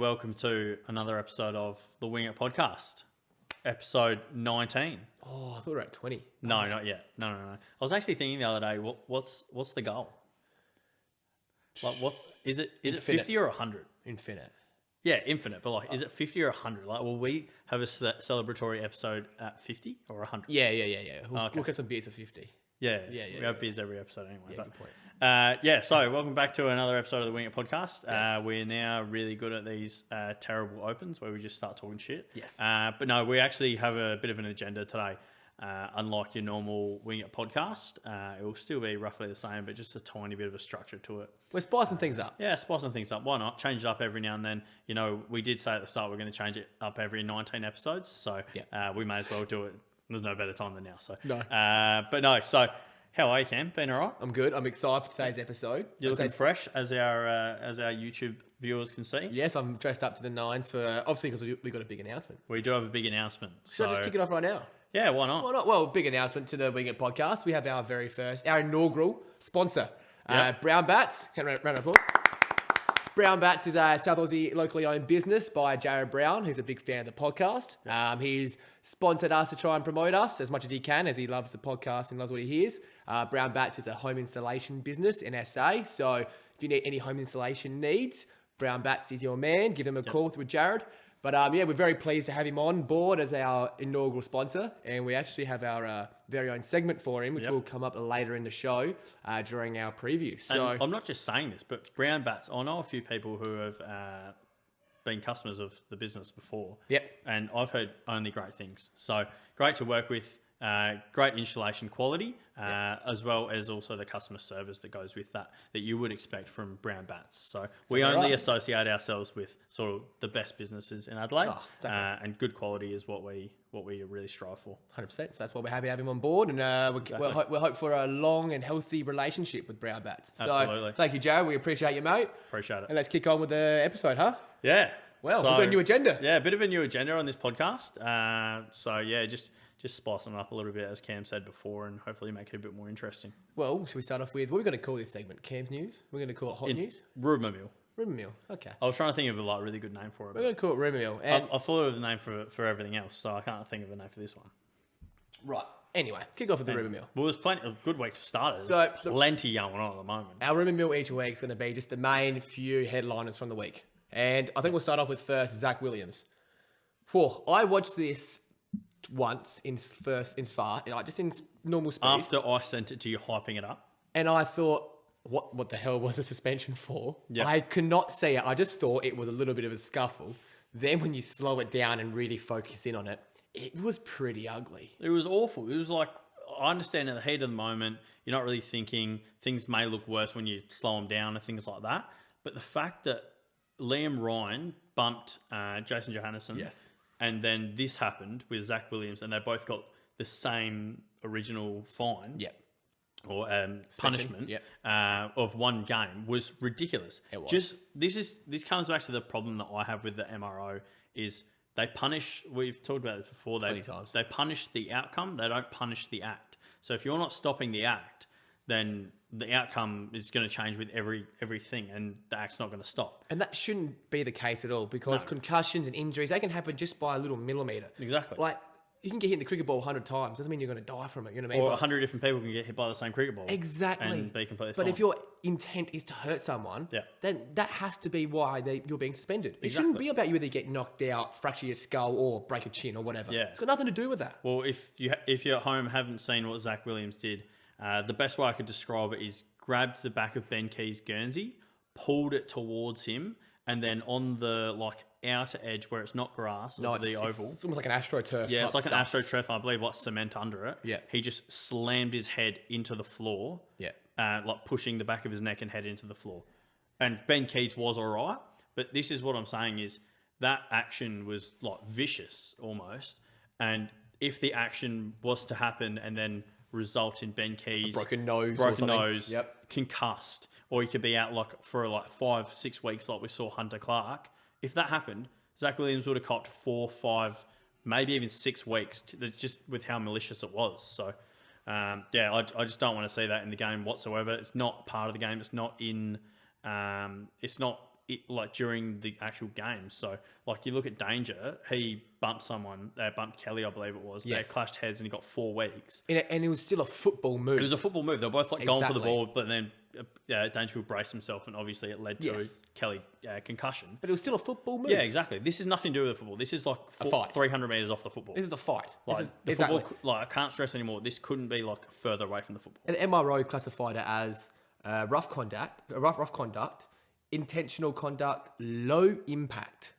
welcome to another episode of the Wing It Podcast, episode 19. Oh, I thought we were at 20. No, not yet. No. I was actually thinking the other day, what's the goal? Like, what is it? Is Infinite. it 50 or 100? Infinite. Yeah, infinite. But like, is it 50 or 100? Like, will we have a celebratory episode at 50 or 100? Yeah. We'll get some beers at 50. Yeah. Yeah, We have beers every episode anyway. Yeah, but, good point. So welcome back to another episode of the Wing It Podcast. Yes. We're now really good at these terrible opens where we just start talking shit. Yes. But no, we actually have a bit of an agenda today. Unlike your normal Wing It Podcast, it will still be roughly the same, but just a tiny bit of a structure to it. We're spicing things up. Yeah, spicing things up. Why not? Change it up every now and then. You know, we did say at the start we're going to change it up every 19 episodes, so we may as well do it. There's no better time than now. So No. But no, so... How are you, Cam? Been all right? I'm good. I'm excited for today's episode. You're looking fresh, as our YouTube viewers can see. Yes, I'm dressed up to the nines for, obviously, because we got a big announcement. We do have a big announcement. Should I just kick it off right now? Yeah, why not? Why not? Well, big announcement to the Wing It Podcast. We have our inaugural sponsor, Brown Bats. Can round of applause. Brown Bats is a South Aussie locally owned business by Jared Brown, who's a big fan of the podcast. He's sponsored us to try and promote us as much as he can, as he loves the podcast and loves what he hears. Brown Bats is a home installation business in SA. So if you need any home installation needs, Brown Bats is your man. Give him a call with Jared. But we're very pleased to have him on board as our inaugural sponsor. And we actually have our very own segment for him, which will come up later in the show during our preview. So And I'm not just saying this, but Brown Bats, I know a few people who have been customers of the business before. Yep. And I've heard only great things. So great to work with, great installation quality, as well as also the customer service that goes with that you would expect from Brown Bats. So we only associate ourselves with sort of the best businesses in Adelaide, and good quality is what we really strive for. 100%. So that's why we're happy to have him on board, and we'll hope for a long and healthy relationship with Brown Bats. Absolutely. So thank you, Jared. We appreciate you, mate. Appreciate it. And let's kick on with the episode, huh? Yeah. Well, we've got a new agenda. Yeah, a bit of a new agenda on this podcast. Just spicing it up a little bit, as Cam said before, and hopefully make it a bit more interesting. Well, should we start off with, what are we going to call this segment? Cam's News? We're going to call it Hot News? Rumour Mill. Rumour Mill. Okay. I was trying to think of a really good name for it. We're going to call it Rumour Mill. And I thought of a name for everything else, so I can't think of a name for this one. right. Anyway, kick off with the Rumour Mill. Well, there's a good week to start it. So There's plenty going on at the moment. Our Rumour Mill each week is going to be just the main few headliners from the week. And I think we'll start off with first Zach Williams. I watched this once just in normal speed. After I sent it to you, hyping it up. And I thought, what the hell was the suspension for? Yep. I could not see it. I just thought it was a little bit of a scuffle. Then when you slow it down and really focus in on it, it was pretty ugly. It was awful. It was like, I understand in the heat of the moment, you're not really thinking things may look worse when you slow them down and things like that. But the fact that Liam Ryan bumped Jason Johannesson. Yes. And then this happened with Zach Williams, and they both got the same original fine. Yep. Or punishment Yep. Of one game was ridiculous. It was. This comes back to the problem that I have with the MRO is they punish. We've talked about this before. Plenty times. They punish the outcome. They don't punish the act. So if you're not stopping the act, then the outcome is going to change with everything, and the act's not going to stop. And that shouldn't be the case at all, because concussions and injuries, they can happen just by a little millimetre. Exactly. Like, you can get hit in the cricket ball 100 times. Doesn't mean you're going to die from it. You know what I mean? Or 100 different people can get hit by the same cricket ball. Exactly. And be completely But fine. if your intent is to hurt someone, then that has to be why you're being suspended. It shouldn't be about you whether you get knocked out, fracture your skull, or break a chin or whatever. Yeah. It's got nothing to do with that. Well, if you at home haven't seen what Zach Williams did, the best way I could describe it is grabbed the back of Ben Key's Guernsey, pulled it towards him, and then on the outer edge where it's not grass, of the oval. It's almost like an AstroTurf. Yeah, it's like stuff. an AstroTurf, I believe, cement under it. Yeah. He just slammed his head into the floor. Yeah. Pushing the back of his neck and head into the floor. And Ben Keats was all right, but this is what I'm saying is that action was vicious almost. And if the action was to happen and then result in Ben Keys broken nose, concussed, or he could be out for 5-6 weeks like we saw Hunter Clark. If that happened, Zach Williams would have copped 4, 5, maybe even 6 weeks, just with how malicious it was. So, I just don't want to see that in the game whatsoever. It's not part of the game. It's not in. It's not like during the actual game. So like you look at Danger, he bumped someone, bumped Kelly, I believe it was. Yes. They clashed heads and he got 4 weeks. And it was still a football move. It was a football move. They were both like going for the Exactly. ball, but then Dangerfield braced himself, and obviously it led to Yes. Kelly concussion. But it was still a football move. Yeah, exactly. This is nothing to do with the football. This is like fight. 300 meters off the football. This is a fight. Like This is the exactly. football, like I can't stress anymore. This couldn't be like further away from the football. And MRO classified it as rough conduct, intentional conduct, low impact,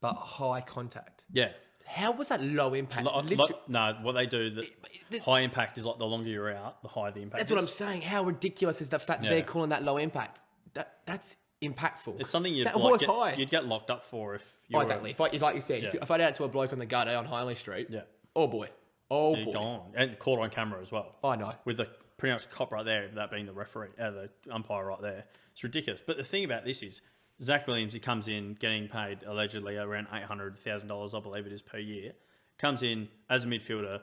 but high contact. Yeah. How was that low impact? No, what they do, the high impact is like the longer you're out, the higher the impact That's is. what I'm saying. How ridiculous is the fact that they're calling that low impact? That's impactful. It's something That was high. you'd get locked up for if you were... Exactly. Like you said, if I did it to a bloke on the gutter on Highley Street, oh boy. You're gone. And caught on camera as well. I know. With the pretty much cop right there, that being the referee, the umpire right there. It's ridiculous. But the thing about this is, Zach Williams, he comes in getting paid allegedly around $800,000, I believe it is, per year. Comes in as a midfielder,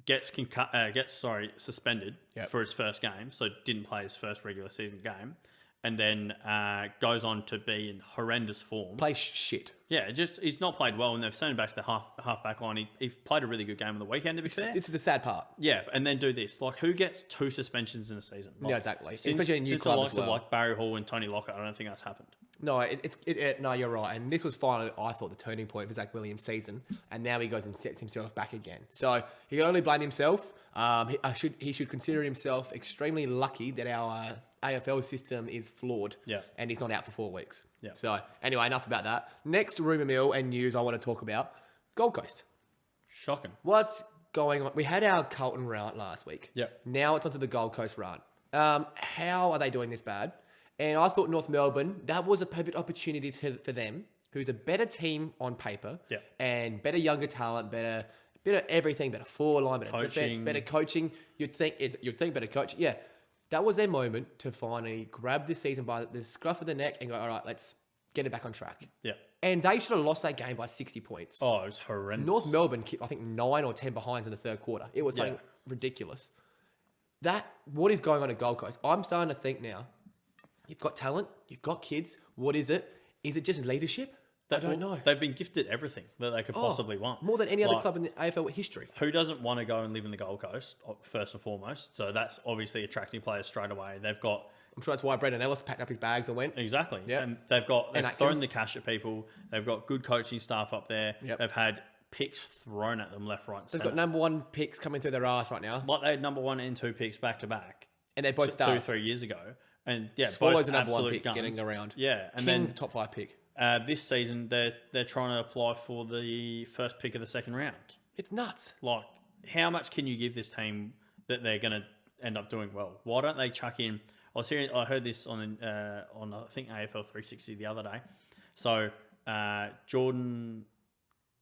gets suspended for his first game, so didn't play his first regular season game, and then goes on to be in horrendous form. Play shit. Yeah, he's not played well, and they've sent him back to the half back line. He played a really good game on the weekend, to be fair. It's the sad part. Yeah, and then do this. Like, who gets 2 suspensions in a season? Like, Yeah, exactly. Since, Especially in new since the club likes as well. of like Barry Hall and Tony Lockett, I don't think that's happened. No, no, you're right. And this was finally, I thought, the turning point for Zach Williams' season. And now he goes and sets himself back again. So he can only blame himself. He should consider himself extremely lucky that our AFL system is flawed. Yeah. And he's not out for 4 weeks. Yeah. So anyway, enough about that. Next rumour mill and news I want to talk about, Gold Coast. Shocking. What's going on? We had our Carlton rant last week. Yep. Now it's onto the Gold Coast rant. How are they doing this bad? And I thought North Melbourne, that was a perfect opportunity for them, who's a better team on paper, and better younger talent, better everything, better forward line, better defense, better coaching. You'd think better coach. Yeah, that was their moment to finally grab this season by the scruff of the neck and go, all right, let's get it back on track. Yeah. And they should have lost that game by 60 points. Oh, it was horrendous. North Melbourne kept, I think, 9 or 10 behind in the third quarter. It was something ridiculous. What is going on at Gold Coast? I'm starting to think now, you've got talent, you've got kids. What is it? Is it just leadership? I don't know. They've been gifted everything that they could possibly want. More than any other club in the AFL history. Who doesn't want to go and live in the Gold Coast, first and foremost? So that's obviously attracting players straight away. They've got... I'm sure that's why Brendan Ellis packed up his bags and went. Exactly. Yeah. And they've thrown Atkins. the cash at people. They've got good coaching staff up there. Yep. They've had picks thrown at them left, right, and They've centre. got number 1 picks coming through their arse right now. Like they had number 1 and 2 picks back to back. And they're both stars. 2-3 years ago. And yeah, Swallows both the number 1 absolute pick guns. getting around. Yeah. And King's then top 5 pick. this season, they're trying to apply for the first pick of the second round. It's nuts. Like, how much can you give this team that they're going to end up doing well? Why don't they chuck in... I heard this on I think AFL 360 the other day. So Jordan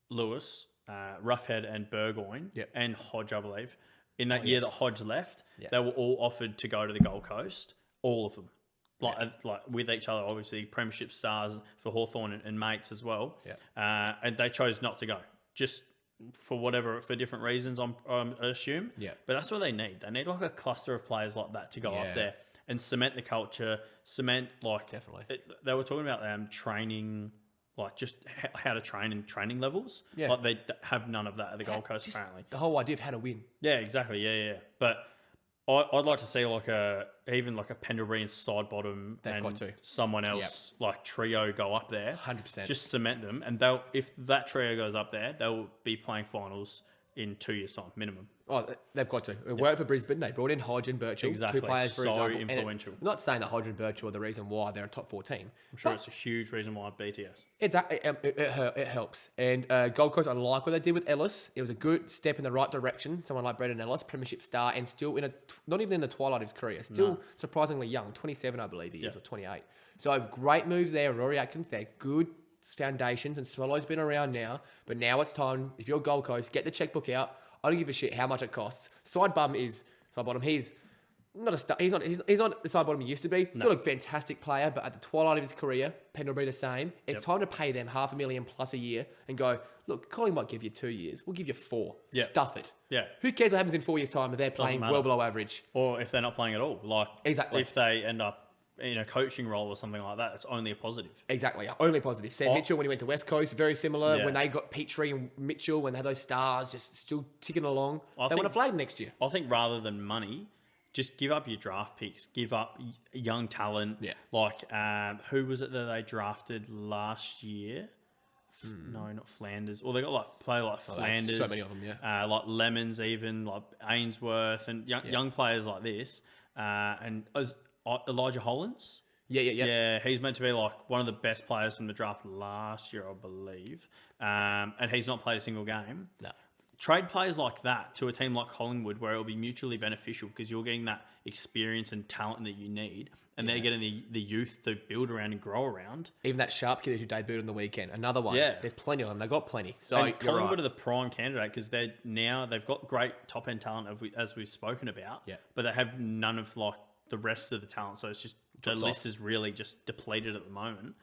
Lewis, Roughhead and Burgoyne and Hodge, I believe, in that year that Hodge left, they were all offered to go to the Gold Coast, all of them. Like with each other, obviously, premiership stars for Hawthorn and mates as well. And they chose not to go, just for different reasons, I assume. But that's what they need. They need like a cluster of players like that to go up there and cement the culture, Definitely. They were talking about training, like just how to train and training levels. Yeah. Like they have none of that at the Gold Coast, apparently. The whole idea of how to win. Yeah, exactly. Yeah. But I'd like to see even like a Pendlebury and Sidebottom and someone else like trio go up there. 100%. Just cement them, and if that trio goes up there, they'll be playing finals in 2 years' time, minimum. Oh, they've got to. It worked for Brisbane. They brought in Hodge and Birchall, Exactly. 2 players, for So example. influential. I'm not saying that Hodge and Birchall are the reason why they're a top 4 team. I'm sure it's a huge reason why BTS. It helps. And Gold Coast, I like what they did with Ellis. It was a good step in the right direction. Someone like Brendan Ellis, premiership star, and still not even in the twilight of his career. Still surprisingly young, 27, I believe he is, or 28. So great moves there. Rory Atkins, they're good foundations, and Swallow's been around now. But now it's time, if you're Gold Coast, get the checkbook out. I don't give a shit how much it costs. Sidebottom, he's not a star. He's not the Sidebottom he used to be. Still a fantastic player, but at the twilight of his career, Pendlebury the same. It's time to pay them $500,000 plus a year and go, look, Colin might give you 2 years. We'll give you 4. Stuff it. Yeah. Who cares what happens in 4 years' time if they're playing well below average? Or if they're not playing at all. Like, Exactly. if they end up in a coaching role or something like that, it's only a positive. Exactly, only positive. Sam Mitchell, when he went to West Coast, very similar. Yeah. When they got Petrie and Mitchell, when they had those stars just still ticking along, they think- want a flag next year. I think rather than money, just give up your draft picks, give up young talent. Yeah. Like, who was it that they drafted last year? No, not Flanders. Well, they got like Flanders. so many of them, yeah. Like Lemons, even like Ainsworth, and young players like this. And Elijah Hollins. Yeah. Yeah, he's meant to be like one of the best players from the draft last year, I believe. And he's not played a single game. No. Trade players like that to a team like Collingwood, where it'll be mutually beneficial because you're getting that experience and talent that you need, and they're getting the youth to build around and grow around. Even that Sharp kid who debuted on the weekend, another one. Yeah. There's plenty of them. They've got plenty. So And you're Collingwood right. are the prime candidate because they've got great top end talent as we've spoken about. Yeah. But they have none of like the rest of the talent, so it's just Drops the list off. is really just depleted at the moment.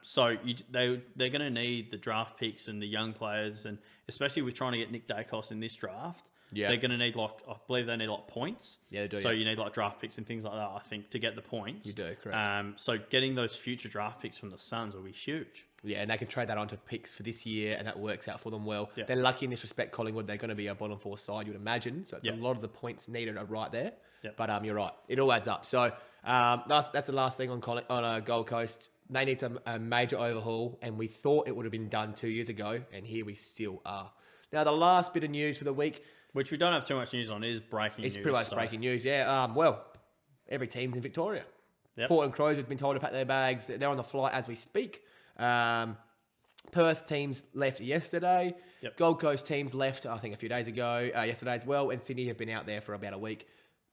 So they're going to need the draft picks and the young players, and especially with trying to get Nick Dacos in this draft. Yeah. They're going to need I believe they need points. Yeah, they do, So yeah. you need like draft picks and things like that, I think, to get the points. You do, correct. So getting those future draft picks from the Suns will be huge. Yeah, and they can trade that onto picks for this year, and that works out for them well. Yeah. They're lucky in this respect, Collingwood. They're going to be a bottom four side, you would imagine. So it's Yeah. a lot of the points needed are right there. Yeah. But you're right. It all adds up. So that's the last thing on Gold Coast. They need a major overhaul, and we thought it would have been done 2 years ago, and here we still are. Now, the last bit of news for the week, Which we don't have too much news on, is breaking news. it's pretty much so- breaking news. Yeah, well, every team's in Victoria. Yep. Port and Crows have been told to pack their bags. They're on the flight as we speak. Perth teams left yesterday. Yep. Gold Coast teams left, I think, a few days ago, yesterday as well. And Sydney have been out there for about a week.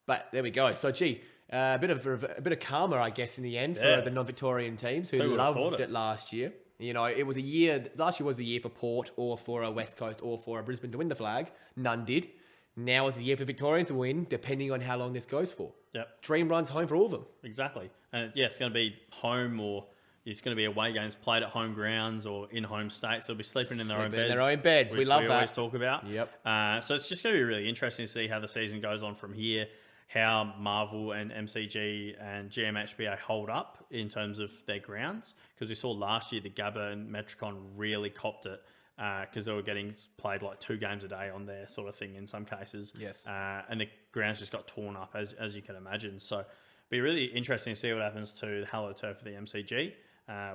But there we go. So, a bit of karma, I guess, in the end Yeah. for the non-Victorian teams who Who would've thought loved it? it last year. You know, it was a year. Last year was the year for Port or for a West Coast or for a Brisbane to win the flag. None did. Now is the year for Victorians to win, depending on how long this goes for. Yep, Dream runs home for all of them. exactly. And it's going to be home, or it's going to be away games played at home grounds or in home states. They'll be sleeping in their own Sleeping in beds. their own beds. We which love we that. always talk about. Yep. So it's just going to be really interesting to see how the season goes on from here. How Marvel and MCG and GMHBA hold up in terms of their grounds, because we saw last year the Gabba and Metricon really copped it because they were getting played like 2 games a day on their sort of thing in some cases. Yes. And the grounds just got torn up as you can imagine. So it'll be really interesting to see what happens to the Hello Turf of the MCG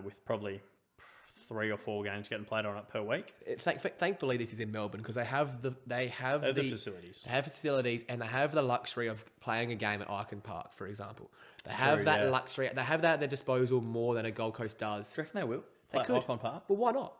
with probably 3 or 4 games getting played on it per week. Thankfully, this is in Melbourne because they have the facilities. They have facilities, and they have the luxury of playing a game at Icon Park, for example. They have True, that yeah. luxury. They have that at their disposal more than a Gold Coast does. Do you reckon they will? They Play could. Icon Park? Well, why not?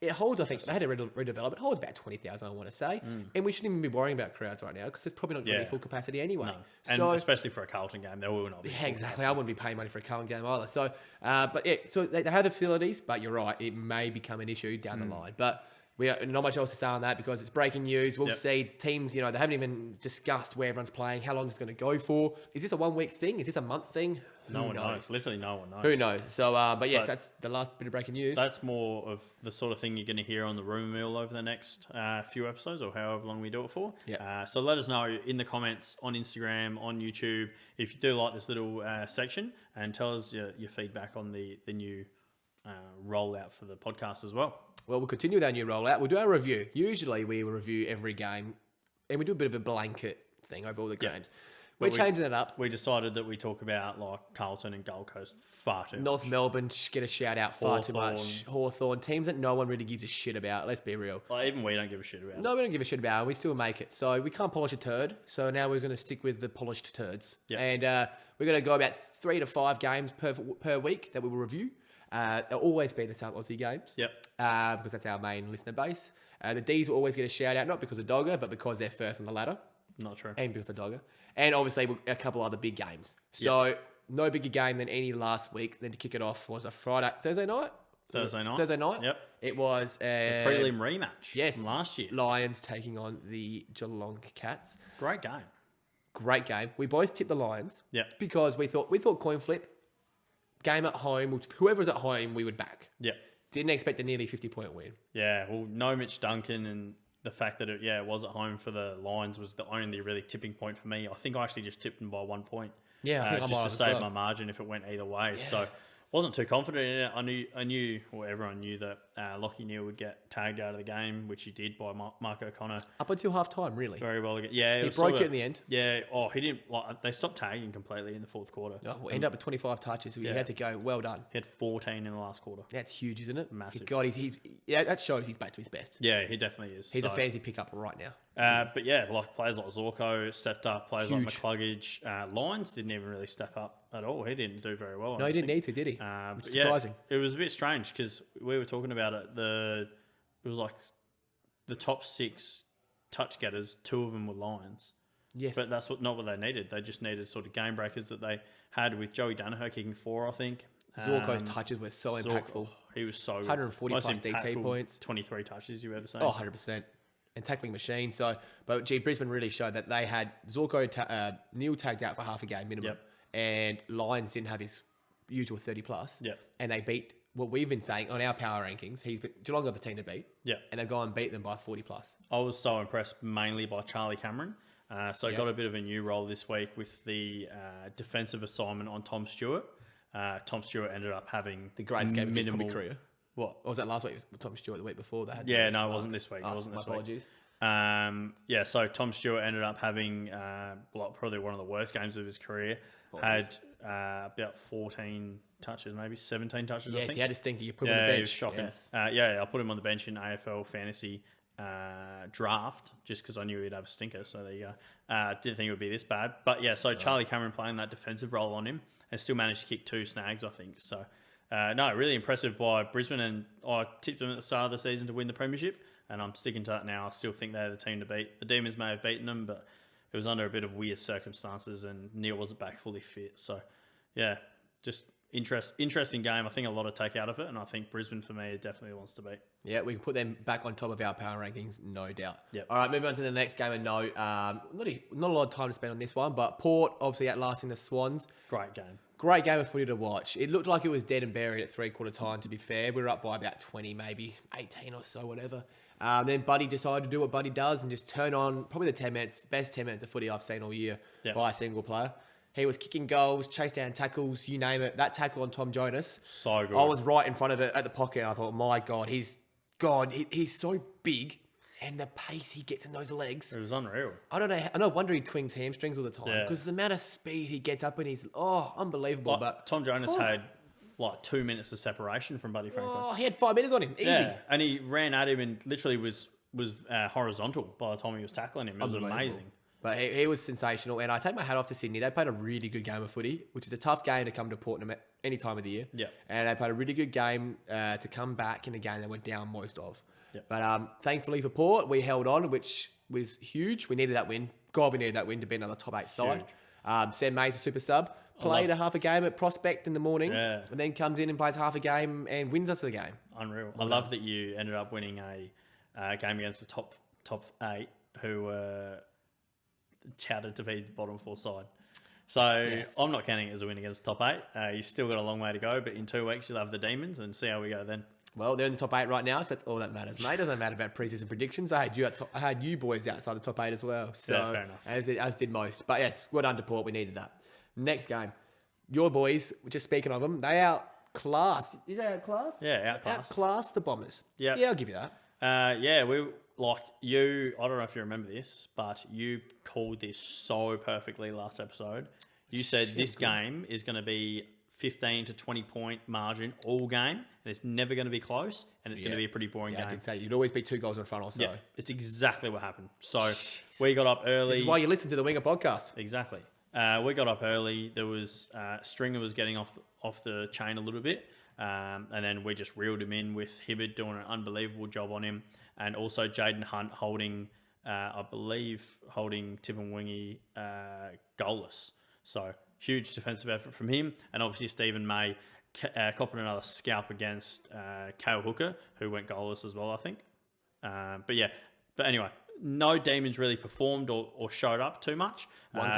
It holds, I think, they had a redevelop. It holds about 20,000, I want to say. And we shouldn't even be worrying about crowds right now because there's probably not going to Yeah. be full capacity anyway. No. And So, especially for a Carlton game, there will not be. yeah, exactly. I wouldn't be paying money for a current game either. So, but yeah, so they have the facilities, but you're right, it may become an issue down the line. But we are not much else to say on that because it's breaking news. We'll Yep. see teams. You know, they haven't even discussed where everyone's playing, how long it's going to go for. Is this a 1 week thing? Is this a month thing? No Who one knows. Literally no one knows. Who knows? So, but yes, But- that's the last bit of breaking news. That's more of the sort of thing you're going to hear on the rumour mill over the next few episodes or however long we do it for. Yeah. So let us know in the comments on Instagram, on YouTube, if you do like this little section, and tell us your feedback on the new rollout for the podcast as well. Well, we'll continue with our new rollout. We'll do our review. Usually, we review every game, and we do a bit of a blanket thing over all the Yeah. games. We're changing it up. We decided that we talk about like Carlton and Gold Coast far too North much. Melbourne get a shout out far too Hawthorn. much. Hawthorn, teams that no one really gives a shit about. Let's be real. Like, even we don't give a shit about it. No, we don't give a shit about it. We still make it. So we can't polish a turd. So now we're going to stick with the polished turds. Yeah. And we're going to go about 3 to 5 games per week that we will review. They'll always be the South Aussie games. Yep. Because that's our main listener base. The D's will always get a shout out, not because of Dogger, but because they're first on the ladder. Not true. And because of Dogger. And obviously a couple other big games. So no bigger game than any last week. Then to kick it off was a Thursday night. Thursday night. Thursday night. Yep. It was a Prelim rematch. yes. From last year. Lions taking on the Geelong Cats. Great game. Great game. We both tipped the Lions. Yep. Because we thought coin flip, game at home, whoever's at home, we would back. Yep. Didn't expect a nearly 50-point win. Yeah, well, no Mitch Duncan, and the fact that it was at home for the Lions was the only really tipping point for me. I think I actually just tipped them by 1 point. Yeah, I think I just might to have as save well. my margin if it went either way. So wasn't too confident in it. I knew, or everyone knew that Lockie Neal would get tagged out of the game, which he did by Mark O'Connor Up until half time, really. very well again. Yeah, He was broke sorta- it in the end. Yeah. Oh, he didn't. Like, they stopped tagging completely in the fourth quarter. Oh, we'll end up with 25 touches. So he had to go. Well done. He had 14 in the last quarter. That's huge, isn't it? Massive. God, yeah, that shows he's back to his best. Yeah, he definitely is. He's a fancy pickup right now. But yeah, like players like Zorko stepped up. Players Huge. like McCluggage, Lyons didn't even really step up at all. He didn't do very well. No, he didn't need to, did he? Which But is surprising. Yeah, it was a bit strange because we were talking about it. It was like the top 6 touch getters. 2 of them were Lions. Yes. But that's not what they needed. They just needed sort of game breakers that they had with Joey Danaher kicking 4, I think. Zorko's touches were so impactful. He was so good. 140 Most plus DT impactful points. 23 touches you ever seen. Oh, 100%. And tackling machine. So, but gee, Brisbane really showed that they had Zorko, Neil tagged out for half a game minimum. Yep. And Lyons didn't have his usual 30 plus. Yep. And they beat what we've been saying on our power rankings. Geelong are the team to beat. Yep. And they've gone and beat them by 40 plus. I was so impressed mainly by Charlie Cameron. So got a bit of a new role this week with the defensive assignment on Tom Stewart. Tom Stewart ended up having The greatest game of his minimal probably career. What? Or was that last week? Was Tom Stewart the week before? They had Yeah, the no, it most wasn't marks. this week. It Oh, wasn't my this week. apologies. So Tom Stewart ended up having probably one of the worst games of his career. Apologies. Had about 14 touches, maybe 17 touches. I Yes, think. he had a stinker. You put him on Yeah, the bench. he was shocking. Yes. I put him on the bench in AFL fantasy draft just because I knew he'd have a stinker. So there you go. Didn't think it would be this bad, but yeah. So Charlie Cameron playing that defensive role on him and still managed to kick 2 snags, I think. So no, really impressive by Brisbane, and I tipped them at the start of the season to win the premiership, and I'm sticking to that now. I still think they're the team to beat. The Demons may have beaten them, but it was under a bit of weird circumstances, and Neil wasn't back fully fit. So yeah, just interesting game. I think a lot to take out of it, and I think Brisbane for me definitely wants to beat. Yeah, we can put them back on top of our power rankings, no doubt. Yep. All right, moving on to the next game. And no, not a lot of time to spend on this one, but Port obviously outlasting the Swans. Great game. Great game of footy to watch. It looked like it was dead and buried at 3/4 time, to be fair. We were up by about 20, maybe 18 or so, whatever. Then Buddy decided to do what Buddy does and just turn on probably the 10 minutes, best 10 minutes of footy I've seen all year by a single player. He was kicking goals, chased down tackles, you name it. That tackle on Tom Jonas, So good. I was right in front of it at the pocket, and I thought, my God, he's so big, and the pace he gets in those legs. It was unreal. I don't know. I no wonder he twings hamstrings all the time Yeah. because the amount of speed he gets up and he's unbelievable. Like, But Tom Jonas had like 2 minutes of separation from Buddy Franklin. he had 5 minutes on him, easy. Yeah, and he ran at him and literally was horizontal by the time he was tackling him. It was Unbelievable. amazing. But he was sensational, and I take my hat off to Sydney. They played a really good game of footy, which is a tough game to come to Port any time of the year. Yeah. And they played a really good game to come back in a game they were down most of. Yeah. But thankfully for Port, we held on, which was huge. We needed that win. God, we needed that win to be another top 8 side. Sam May's a super sub. Played a half a game at Prospect in the morning, and then comes in and plays half a game and wins us the game. Unreal. I love that you ended up winning a game against the top 8 who were touted to be the bottom 4 side. So I'm not counting it as a win against the top 8. You still got a long way to go, but in 2 weeks you'll have the Demons and see how we go then. Well, they're in the top 8 right now, so that's all that matters, mate. It doesn't matter about preseason predictions. I had you boys outside the top 8 as well. So, Yeah, fair enough. As did most. But yes, well done to Port. We needed that. Next game. Your boys, just speaking of them, they outclassed. Is that outclassed? Yeah, outclassed. Outclassed the Bombers. Yeah. Yeah, I'll give you that. We like you. I don't know if you remember this, but you called this so perfectly last episode. You said this game is going to be 15 to 20 point margin all game, and it's never going to be close, and it's going to be a pretty boring I game. did say you'd always be 2 goals in front also. Yeah, it's exactly what happened. So we got up early. This is why you listen to the Winger podcast. Exactly. We got up early. There was Stringer was getting off the chain a little bit, and then we just reeled him in with Hibbard doing an unbelievable job on him, and also Jaden Hunt holding Tivan Wingy goalless. So huge defensive effort from him, and obviously Stephen May copping another scalp against Kale Hooker, who went goalless as well, I think. But anyway, no Demons really performed or showed up too much. One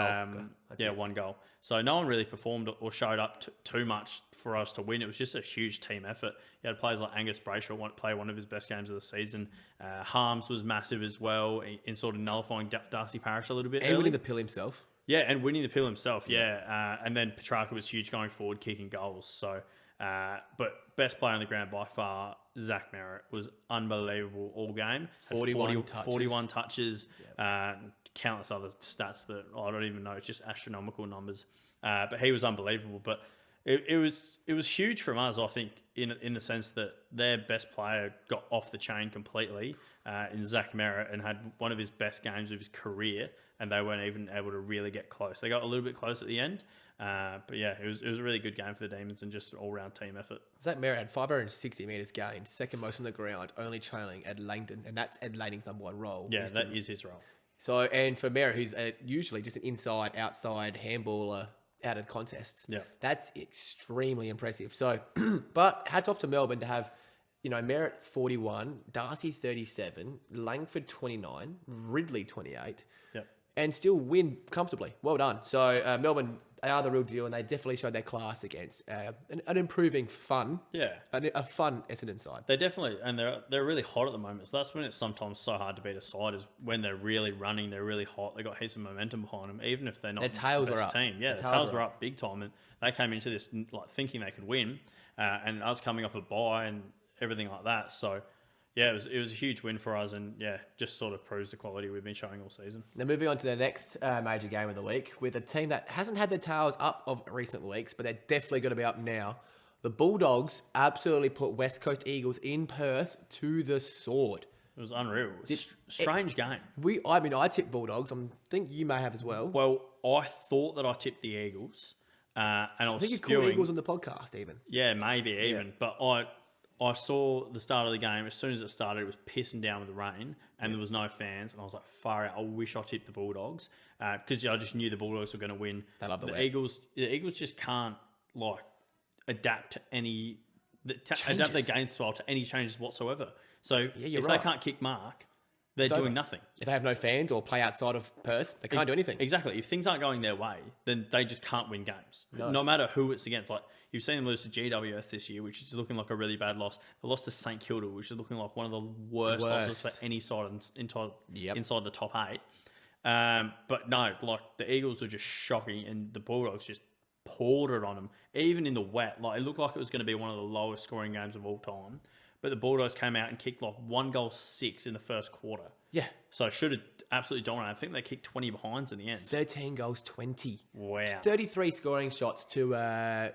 goal. One goal. So no one really performed or showed up too much for us to win. It was just a huge team effort. You had players like Angus Brayshaw play one of his best games of the season. Harms was massive as well in sort of nullifying Darcy Parish a little bit And early. winning the pill himself. Yeah, and winning the pill himself, and then Petrarca was huge going forward, kicking goals. So, but best player on the ground by far, Zach Merritt, was unbelievable all game. Had 41 touches, countless other stats that I don't even know. It's just astronomical numbers. But he was unbelievable. But it was huge from us, I think, in the sense that their best player got off the chain completely in Zach Merritt and had one of his best games of his career, and they weren't even able to really get close. They got a little bit close at the end, but yeah, it was a really good game for the Demons and just an all-round team effort. Zach Merritt had 560 metres gained, second most on the ground, only trailing Ed Langdon, and that's Ed Langdon's number one role. Yeah, that is his role. So, and for Merritt, who's usually just an inside-outside handballer out of contests, that's extremely impressive. So, but hats off to Melbourne to have, Merritt 41, Darcy 37, Langford 29, Ridley 28, and still win comfortably. Well done. So, Melbourne, they are the real deal, and they definitely showed their class against an improving fun. Yeah. A fun Essendon side. They definitely, and they're really hot at the moment. So that's when it's sometimes so hard to beat a side, is when they're really running, they're really hot. They got heaps of momentum behind them, even if they're not their tails the best were up. team. Yeah, their tails were up big time, and they came into this like thinking they could win, and us coming off a bye and everything like that. So. Yeah, it was a huge win for us, and just sort of proves the quality we've been showing all season. Now moving on to the next major game of the week with a team that hasn't had their tails up of recent weeks, but they're definitely going to be up now. The Bulldogs absolutely put West Coast Eagles in Perth to the sword. It was unreal. Strange game. I tipped Bulldogs. I think you may have as well. Well, I thought that I tipped the Eagles, and I think you called Eagles on the podcast even. Yeah, maybe even, but I saw the start of the game. As soon as it started, it was pissing down with the rain, and there was no fans. And I was like, far out. I wish I tipped the Bulldogs because I just knew the Bulldogs were going to win. They love the Eagles. The Eagles just can't adapt to adapt their game style to any changes whatsoever. So if they can't kick mark, they're doing nothing. If they have no fans or play outside of Perth, they can't do anything. Exactly. If things aren't going their way, then they just can't win games. No matter who it's against. Like, you've seen them lose to GWS this year, which is looking like a really bad loss. They lost to St Kilda, which is looking like one of the worst losses for any side inside the top 8. But no, the Eagles were just shocking, and the Bulldogs just poured it on them. Even in the wet, it looked like it was going to be one of the lowest scoring games of all time. But the Bulldogs came out and kicked 1-6 in the first quarter. Yeah. So should have absolutely dominated. I think they kicked 20 behinds in the end. 13 goals, 20. Wow. 33 scoring shots to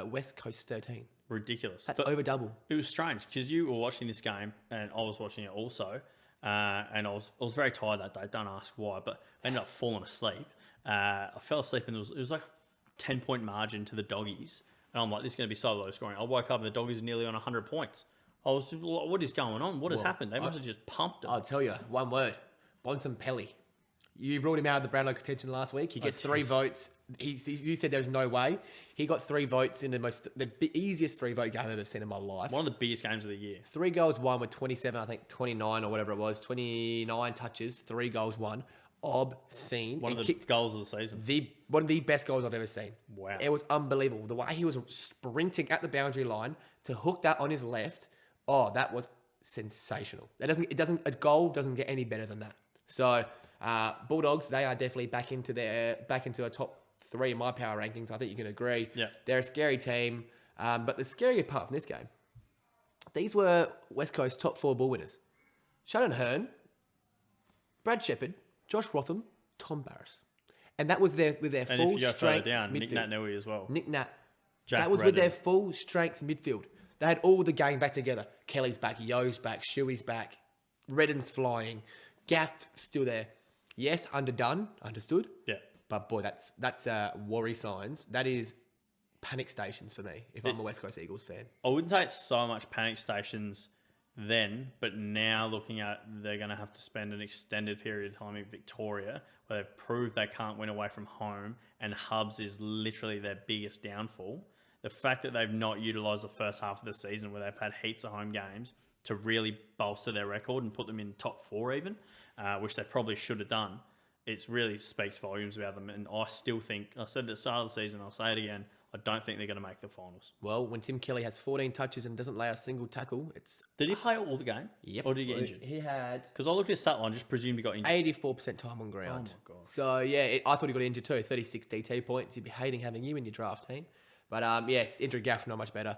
West Coast 13. Ridiculous. That's over double. It was strange because you were watching this game and I was watching it also. And I was very tired that day. Don't ask why, but I ended up falling asleep. I fell asleep and it was like a 10-point margin to the Doggies. And I'm like, this is going to be so low scoring. I woke up and the Doggies are nearly on 100 points. I was just like, what is going on? What has happened? They must have just pumped it. I'll tell you, one word. Bontempelli. You ruled him out of the Brownlow contention last week. He gets 3 votes. You said there's no way. He got 3 votes in the easiest 3-vote game I've ever seen in my life. One of the biggest games of the year. 3 goals won with 27, I think 29 or whatever it was. 29 touches, 3 goals won. Obscene. One of the goals of the season. One of the best goals I've ever seen. Wow. It was unbelievable. The way he was sprinting at the boundary line to hook that on his left. Oh, that was sensational. A goal doesn't get any better than that. So, Bulldogs, they are definitely back into a top 3 in my power rankings. I think you can agree. Yeah. They're a scary team. But the scary part from this game, these were West Coast top 4 ball winners. Shannon Hearn, Brad Shepherd, Josh Rotham, Tom Barris. And that was with their and full if you go strength further down, midfield. Nick Nat Nui as well. Nick Nat. Jack that was Redden. with their full strength midfield. They had all the gang back together. Kelly's back, Yo's back, Shuey's back, Redden's flying, Gaff still there. Yes, underdone, understood. Yeah. But boy, that's worry signs. That is panic stations for me if I'm a West Coast Eagles fan. I wouldn't say it's so much panic stations then, but now looking at they're going to have to spend an extended period of time in Victoria where they've proved they can't win away from home, and Hubs is literally their biggest downfall. The fact that they've not utilised the first half of the season where they've had heaps of home games to really bolster their record and put them in top 4 even, which they probably should have done, it really speaks volumes about them. And I still think, I said at the start of the season, I'll say it again, I don't think they're going to make the finals. Well, when Tim Kelly has 14 touches and doesn't lay a single tackle, it's... Did he play all the game? Yep. Or did he get injured? He had Because I looked at his stat line, just presumed he got injured. 84% time on ground. Oh, my God. So, yeah, I thought he got injured too. 36 DT points. You'd be hating having you in your draft team. But, yes, injured Gaff, not much better.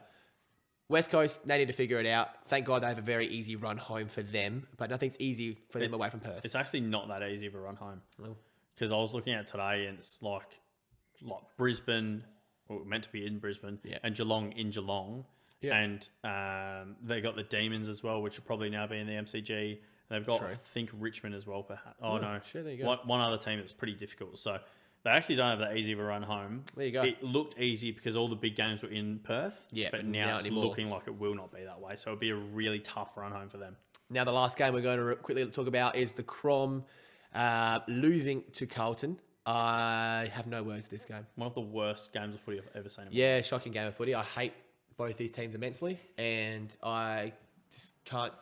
West Coast, they need to figure it out. Thank God they have a very easy run home for them, but nothing's easy for them away from Perth. It's actually not that easy of a run home. Well. Because I was looking at it today, and it's like Brisbane, well, meant to be in Brisbane, and Geelong in Geelong. Yeah. And they got the Demons as well, which will probably now be in the MCG. They've got, I think, Richmond as well, perhaps. Oh, no. Sure, there you go. One other team that's pretty difficult. So they actually don't have that easy of a run home. There you go. It looked easy because all the big games were in Perth. Yeah, but now it's looking like it will not be that way. So it'll be a really tough run home for them. Now, the last game we're going to quickly talk about is the Crom losing to Carlton. I have no words for this game. One of the worst games of footy I've ever seen. Yeah, shocking game of footy. I hate both these teams immensely, and I just can't...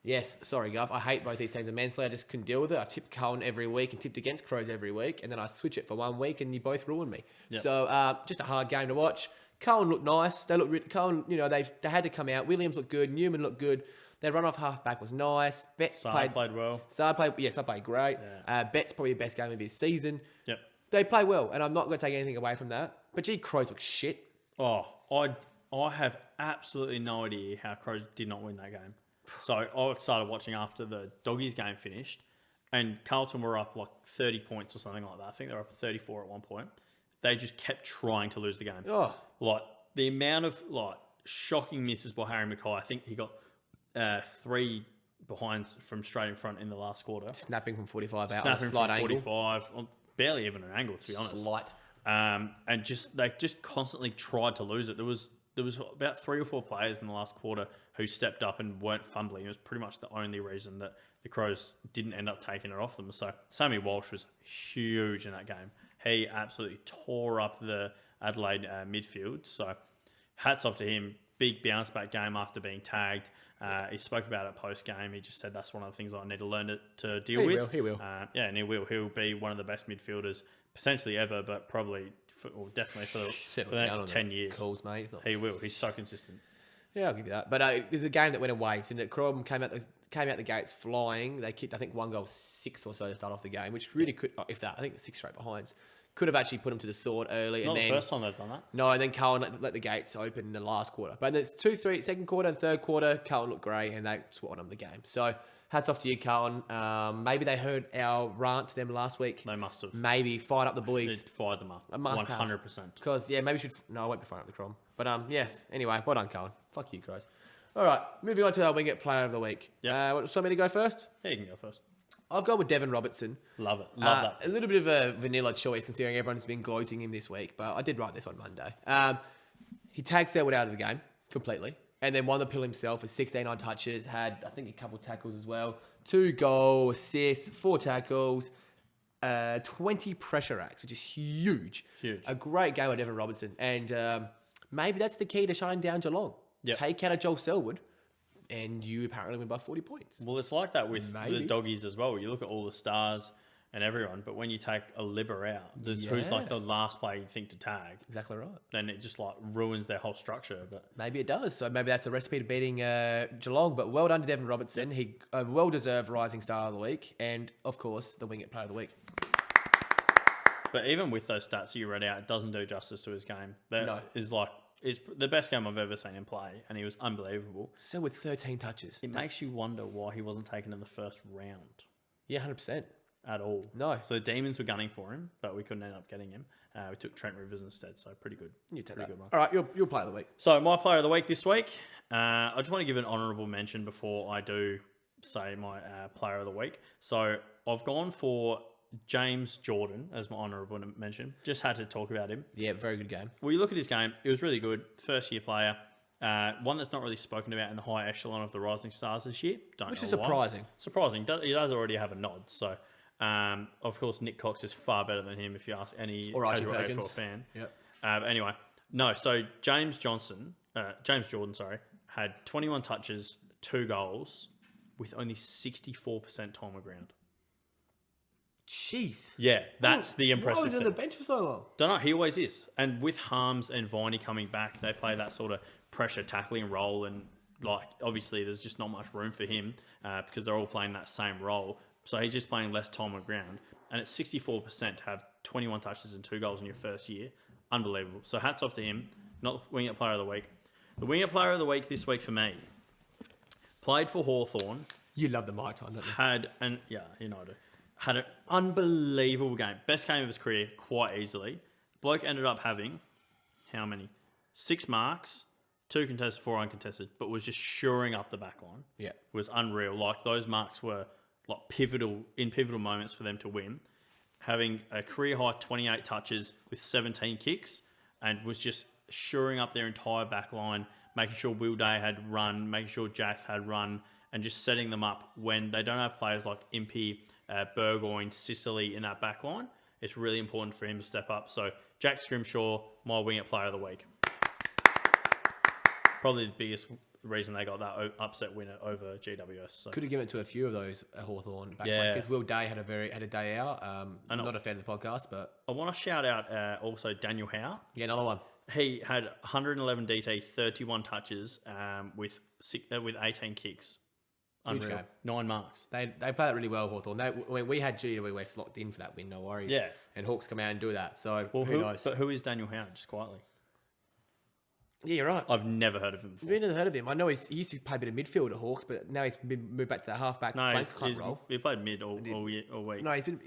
Yes, sorry, Gov. I hate both these teams immensely. I just couldn't deal with it. I've tipped Carlton every week and tipped against Crows every week, and then I switch it for 1 week, and you both ruin me. Yep. So, just a hard game to watch. Carlton looked nice. Carlton, they had to come out. Williams looked good. Newman looked good. Their run-off halfback was nice. Betts played well. Saad played great. Yeah. Betts probably the best game of his season. Yep. They play well, and I'm not going to take anything away from that. But gee, Crows look shit. Oh, I have absolutely no idea how Crows did not win that game. So I started watching after the Doggies game finished, and Carlton were up like 30 points or something like that. I think they were up 34 at one point. They just kept trying to lose the game. Oh. Like the amount of shocking misses by Harry Mackay. I think he got 3 behinds from straight in front in the last quarter. Snapping from 45 out. Snapping from 45. Barely even an angle, to be honest. Slight. And they just constantly tried to lose it. There was about 3 or 4 players in the last quarter who stepped up and weren't fumbling. It was pretty much the only reason that the Crows didn't end up taking it off them. So Sammy Walsh was huge in that game. He absolutely tore up the Adelaide midfield. So hats off to him. Big bounce back game after being tagged. He spoke about it post game. He just said that's one of the things I need to learn to deal with. He will. And he will. He'll be one of the best midfielders potentially ever, but probably definitely for the next 10 years. Calls, mate. He will. He's so consistent. Yeah, I'll give you that. But it was a game that went in waves, and Crom came out the gates flying. They kicked, I think, 1 goal 6 or so to start off the game, which really could, if that, I think 6 straight behinds, could have actually put them to the sword early. Not the first time they've done that. No, and then Carlton let the gates open in the last quarter. But there's 2, 3, second quarter and third quarter, Carlton looked great, and they swatted them the game. So hats off to you, Carlton. Maybe they heard our rant to them last week. They must have. Maybe fired up the boys. They fired them up. 100%. Because, maybe we should... No, I won't be firing up the Crom. But, yes. Anyway, well done, Carlton. Fuck you, Crows. All right, moving on to our Wingit Player of the Week. Yep. Want me to go first? Yeah, you can go first. I've gone with Devon Robertson. Love it. Love that. A little bit of a vanilla choice considering everyone's been gloating him this week, but I did write this on Monday. He tagged Selwood out of the game completely and then won the pill himself with 16 on touches, had, I think, a couple tackles as well. 2 goal assists, 4 tackles, 20 pressure acts, which is huge. Huge. A great game with Devon Robertson. And maybe that's the key to shutting down Geelong. Yep. Take out a Joel Selwood, and you apparently win by 40 points. Well, it's like that with the Doggies as well. You look at all the stars and everyone, but when you take a Libber out, who's like the last player you think to tag. Exactly right. Then it just ruins their whole structure. But maybe it does. So maybe that's the recipe to beating Geelong. But well done to Devon Robertson. He a well-deserved Rising Star of the Week, and of course the Wingit Player of the Week. But even with those stats you read out, it doesn't do justice to his game. No. It's the best game I've ever seen him play, and he was unbelievable. So with 13 touches. It makes you wonder why he wasn't taken in the first round. Yeah, 100%. At all. No. So the Demons were gunning for him, but we couldn't end up getting him. We took Trent Rivers instead, so pretty good. You take pretty that. Good one. All right, your player of the week. So my player of the week this week, I just want to give an honourable mention before I do say my player of the week. So I've gone for James Jordan as my honourable mention. Just had to talk about him. Yeah, very good game. Well, you look at his game, it was really good. First year player. One that's not really spoken about in the high echelon of the Rising Stars this year. Which is surprising. Surprising. He does already have a nod. So, of course, Nick Cox is far better than him if you ask any casual AFL fan. Yep. Anyway, no. So James Jordan, had 21 touches, 2 goals, with only 64% time of ground. Jeez. Yeah, that's the Why impressive was he on thing. the bench for so long? Don't know, he always is. And with Harms and Viney coming back, they play that sort of pressure tackling role. And like, obviously, there's just not much room for him because they're all playing that same role. So he's just playing less time on ground. And it's 64% to have 21 touches and 2 goals in your first year. Unbelievable. So hats off to him. Not the Wingett Player of the Week. The Wingett Player of the Week this week for me, played for Hawthorn. You love the mic time, don't you? Had an unbelievable game. Best game of his career, quite easily. Bloke ended up having, how many? 6 marks, 2 contested, 4 uncontested, but was just shoring up the back line. Yeah. Was unreal. Like, those marks were like pivotal moments for them to win. Having a career high 28 touches with 17 kicks, and was just shoring up their entire back line, making sure Will Day had run, making sure Jaff had run, and just setting them up when they don't have players like Impey, Burgoyne, Sicily in that back line. It's really important for him to step up. So Jack Scrimshaw, my Wingett Player of the Week. Probably the biggest reason they got that upset winner over GWS. So. Could have given it to a few of those at Hawthorn back Yeah. because Will Day had a day out. I'm not a fan of the podcast, but I want to shout out also Daniel Howe. yeah, another one. He had 111 DT, 31 touches with 18 kicks. Huge Unreal. game. 9 marks. They play that really well, Hawthorn. We had GWS locked in for that win, no worries. Yeah. And Hawks come out and do that. So Well, who knows? But who is Daniel Howe? Just quietly. Yeah, you're right. I've never heard of him before. We've never heard of him. I know he used to play a bit of midfield at Hawks, but now he's moved back to that halfback flank role. He played mid all week. No, he's been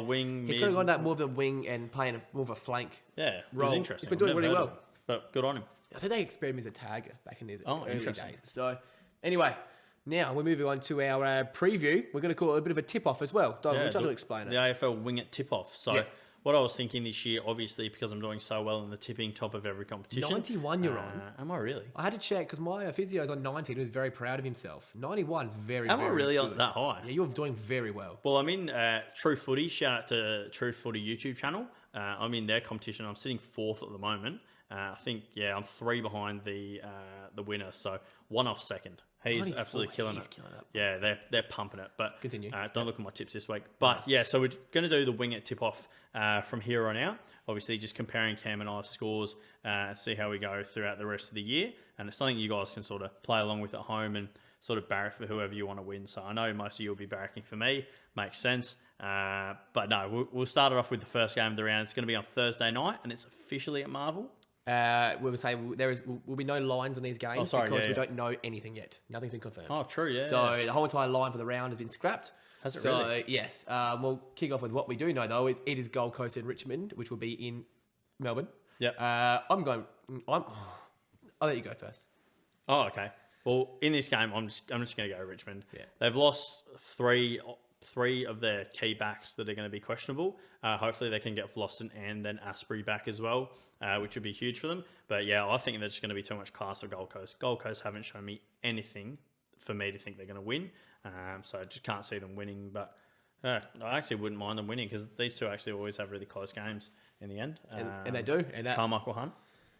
Wing, He's mid. going to go on that more of a wing and playing more of a flank. Yeah, it role. was interesting. He's been doing I've never really heard well. of him, but good on him. I think they experimented as a tagger back in his early interesting. days. So, anyway, now we're moving on to our preview. We're going to call it a bit of a tip-off as well. Don, we'll try to explain it. The AFL Wingett tip-off. So Yeah. what I was thinking this year, obviously, because I'm doing so well in the tipping top of every competition. 91 you're on. Am I really? I had to check because my physio's on 90 and he was very proud of himself. 91 is very, Am I very really good. that high? Yeah, you're doing very well. Well, I'm in True Footy. Shout out to True Footy YouTube channel. I'm in their competition. I'm sitting 4th at the moment. I think, I'm 3 behind the winner, so 1 off second. He's 94, absolutely killing he's it. killing it. Yeah, they're pumping it. But Continue. don't look at my tips this week. But yeah, so we're going to do the Wingett tip-off from here on out. Obviously, just comparing Cam and I's scores and see how we go throughout the rest of the year. And it's something you guys can sort of play along with at home and sort of barrack for whoever you want to win. So I know most of you will be barracking for me. Makes sense. But no, we'll start it off with the first game of the round. It's going to be on Thursday night, and it's officially at Marvel. We'll say will be no lines on these games because we don't know anything yet. Nothing's been confirmed. Oh, true, yeah. So the whole entire line for the round has been scrapped. Has it so, really? Yes. We'll kick off with what we do know, though. It is Gold Coast and Richmond, which will be in Melbourne. Yep. I'll let you go first. Oh, okay. Well, in this game, I'm just going to go Richmond. Yeah. They've lost three of their key backs that are going to be questionable. Hopefully they can get Vlosten and then Asprey back as well, which would be huge for them. But yeah, I think there's just going to be too much class for Gold Coast. Gold Coast haven't shown me anything for me to think they're going to win. So I just can't see them winning. But I actually wouldn't mind them winning because these two actually always have really close games in the end. And they do. And Carmichael Hunt.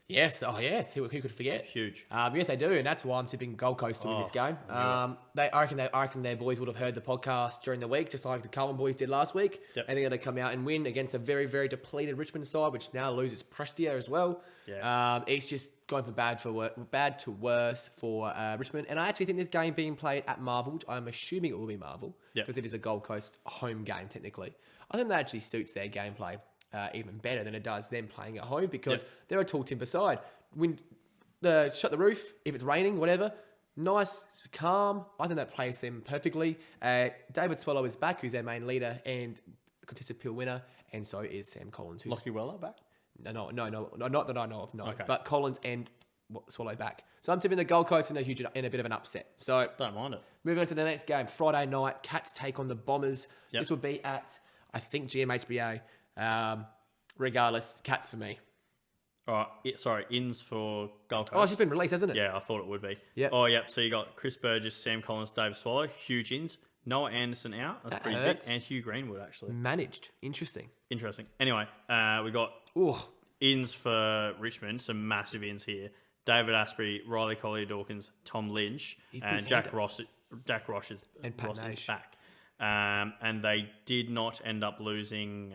Yes. Oh, yes. Who could forget? Huge. Yes, they do, and that's why I'm tipping Gold Coast to win this game. I reckon their boys would have heard the podcast during the week, just like the Carlton boys did last week. Yep. And they're going to come out and win against a very, very depleted Richmond side, which now loses Prestia as well. Yeah. It's just going from bad to worse for Richmond. And I actually think this game being played at Marvel, which I'm assuming it will be Marvel, because it is a Gold Coast home game technically. I think that actually suits their gameplay even better than it does them playing at home because they're a tall timber side. Shut the roof if it's raining, whatever. Nice, calm. I think that plays them perfectly. David Swallow is back, who's their main leader and contested pill winner, and so is Sam Collins. Who's Lockie Weller back? No, not that I know of. No, Okay. but Collins and Swallow back. So I'm tipping the Gold Coast in a bit of an upset. So Don't mind it. moving on to the next game, Friday night, Cats take on the Bombers. Yep. This will be at, I think, GMHBA. Regardless, Cats for me. All right. Ins for Gold Coast. Oh, it's just been released, hasn't it? Yeah, I thought it would be. Yep. Oh, yep. So you got Chris Burgess, Sam Collins, David Swallow, huge ins. Noah Anderson out. That's That pretty hurts. big. And Hugh Greenwood, actually. Managed. Interesting. Interesting. Anyway, we got Ooh. ins for Richmond. Some massive ins here. David Asprey, Riley Collier Dawkins, Tom Lynch, He's and big Jack hander. Ross. Jack Ross is, And Pat Ross is Nash. back. and they did not end up losing